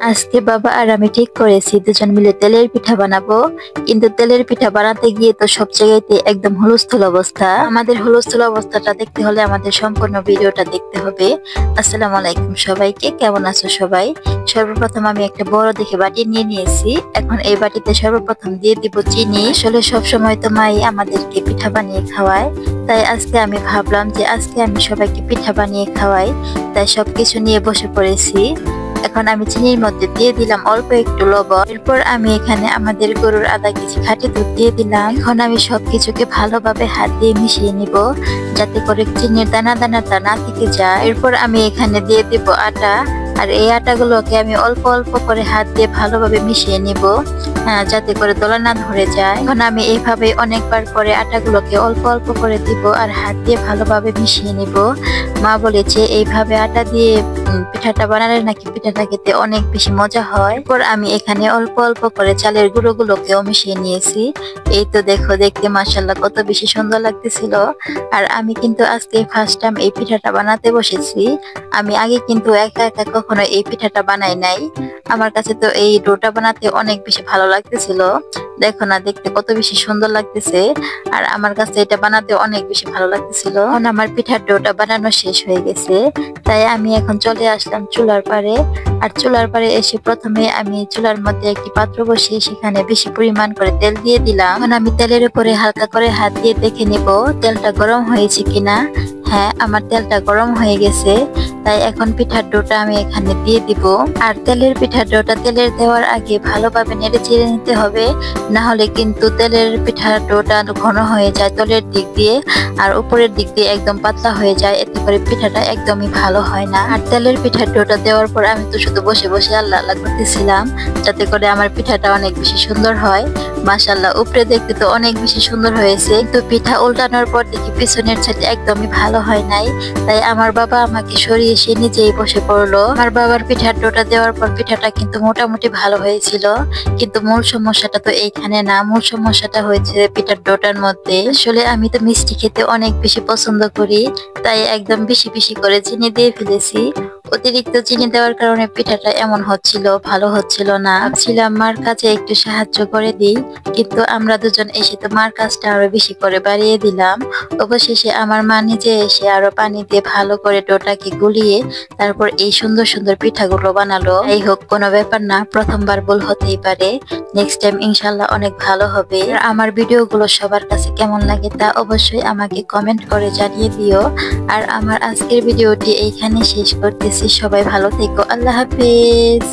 আজকে বাবা আর আমি ঠিক করেছি দুজন মিলে তেলের পিঠা বানাবো। কিন্তু তেলের পিঠা বানাতে গিয়ে তো সব জায়গাতে একদম হুলস্থুল অবস্থা। আমাদের হুলস্থুল অবস্থাটা দেখতে হলে আমাদের সম্পূর্ণ ভিডিওটা দেখতে হবে। আসসালামু আলাইকুম সবাইকে, কেমন আছো সবাই? সর্বপ্রথম আমি একটা বড় দেখে বাটি নিয়ে নিয়েছি। এখন এই বাটিতে সর্বপ্রথম দিয়ে দিব চিনি। আসলে সব সময় তো মাই আমাদেরকে পিঠা বানিয়ে খাওয়ায়, তাই আজকে আমি ভাবলাম যে আজকে আমি সবাইকে পিঠা বানিয়ে খাওয়াই, তাই সবকিছু নিয়ে বসে পড়েছি। এখন আমি চিনির মধ্যে দিয়ে দিলাম অল্প একটু লবণ। এরপর আমি এখানে আমাদের গরুর আধা কেজি খাঁটি দুধ দিয়ে দিলাম। এখন আমি সবকিছুকে ভালোভাবে হাত দিয়ে মিশিয়ে নিব, যাতে করে চিনির দানা দানাটা না থেকে যায়। এরপর আমি এখানে দিয়ে দিব আটা, আর এই আটাগুলোকে আমি অল্প অল্প করে হাত দিয়ে ভালোভাবে মিশিয়ে নিব, যাতে করে দলা না ধরে যায়। এখন আমি এইভাবে অনেকবার করে আটাগুলোকে অল্প অল্প করে দিব আর হাত দিয়ে ভালোভাবে মিশিয়ে নিব। মা বলেছে এইভাবে আটা দিয়ে পিঠাটা বানালে নাকি পিঠাটা খেতে অনেক বেশি মজা হয়। এরপর আমি এখানে অল্প অল্প করে চালের গুঁড়োগুলোকেও মিশিয়ে নিয়েছি। এই তো দেখো, দেখতে মাশাআল্লাহ কত বেশি সুন্দর লাগতেছিল। আর আমি কিন্তু আজকে ফার্স্ট টাইম এই পিঠাটা বানাতে বসেছি। আমি আগে কিন্তু একা একা কখনো এই পিঠাটা বানাই নাই। আমার কাছে তো এই ডোটা বানাতে অনেক বেশি ভালো লাগতেছিল। দেখো না, দেখতে কত বেশি সুন্দর লাগতেছে। আর আমার কাছে এটা বানাতে অনেক বেশি ভালো লাগতেছিল। এখন আমার পিঠার ডোটা বানানো শেষ হয়ে গেছে, তাই আমি এখন চলে আসলাম চুলার পারে। আর চুলার পারে এসে প্রথমে আমি চুলার মধ্যে একটি পাত্র বসিয়ে সেখানে বেশি পরিমাণ করে তেল দিয়ে দিলাম। এখন আমি তেলের উপরে হালকা করে হাত দিয়ে দেখে নিব তেলটা গরম হয়েছে কিনা। হ্যাঁ, আমার তেলটা গরম হয়ে গেছে, তাই এখন পিঠার ডোটা আমি এখানে দিয়ে দিব। আর তেলের পিঠার ডোটা তেলের দেওয়ার আগে ভালোভাবে নেড়ে চেড়ে নিতে হবে, না হলে কিন্তু তেলের পিঠার ডোটা ঘন হয়ে যায় তলের দিক দিয়ে, আর উপরের দিক দিয়ে একদম পাতলা হয়ে যায়। এতে করে পিঠাটা একদমই ভালো হয় না। আর তেলের পিঠার ডোটা দেওয়ার পর আমি তো শুধু বসে বসে আল্লাহ আল্লাহ করতেছিলাম, যাতে করে আমার পিঠাটা অনেক বেশি সুন্দর হয়। মাশাআল্লাহ, উপরে দেখতে তো অনেক বেশি সুন্দর হয়েছে, কিন্তু পিঠা উল্টানোর পর দেখি পিছনের সাইড একদমই ভালো হয় নাই। তাই আমার বাবা আমাকে সরিয়ে সে নিজেই বসে পড়লো। আমার বাবার পিঠার ডোটা দেওয়ার পর পিঠাটা কিন্তু মোটামুটি ভালো হয়েছিল, কিন্তু মূল সমস্যাটা তো এইখানে না। মূল সমস্যাটা হয়েছে পিঠার ডোটার মধ্যে। আসলে আমি তো মিষ্টি খেতে অনেক বেশি পছন্দ করি, তাই একদম বেশি বেশি করে চিনি দিয়ে ফেলেছি। অতিরিক্ত চিনি দেওয়ার কারণে পিঠাটা এমন হচ্ছিল, ভালো হচ্ছিল না। ভাবছিলাম মার কাছে একটু সাহায্য করে দিই, কিন্তু আমরা দুজন এসে তো মার কাজটা আরো বেশি করে বাড়িয়ে দিলাম। অবশেষে আমার মা নিজে এসে আরো পানি দিয়ে ভালো করে ডোটাকে গুলিয়ে তারপর এই সুন্দর সুন্দর পিঠাগুলো বানালো। এই হোক, কোনো ব্যাপার না, প্রথমবার ভুল হতেই পারে, নেক্সট টাইম ইনশাল্লাহ অনেক ভালো হবে। আমার ভিডিওগুলো সবার কাছে কেমন লাগে তা অবশ্যই আমাকে কমেন্ট করে জানিয়ে দিও। আর আমার আজকের ভিডিওটি এইখানে শেষ করতেছি। সবাই ভালো থেকো, আল্লাহ হাফেজ।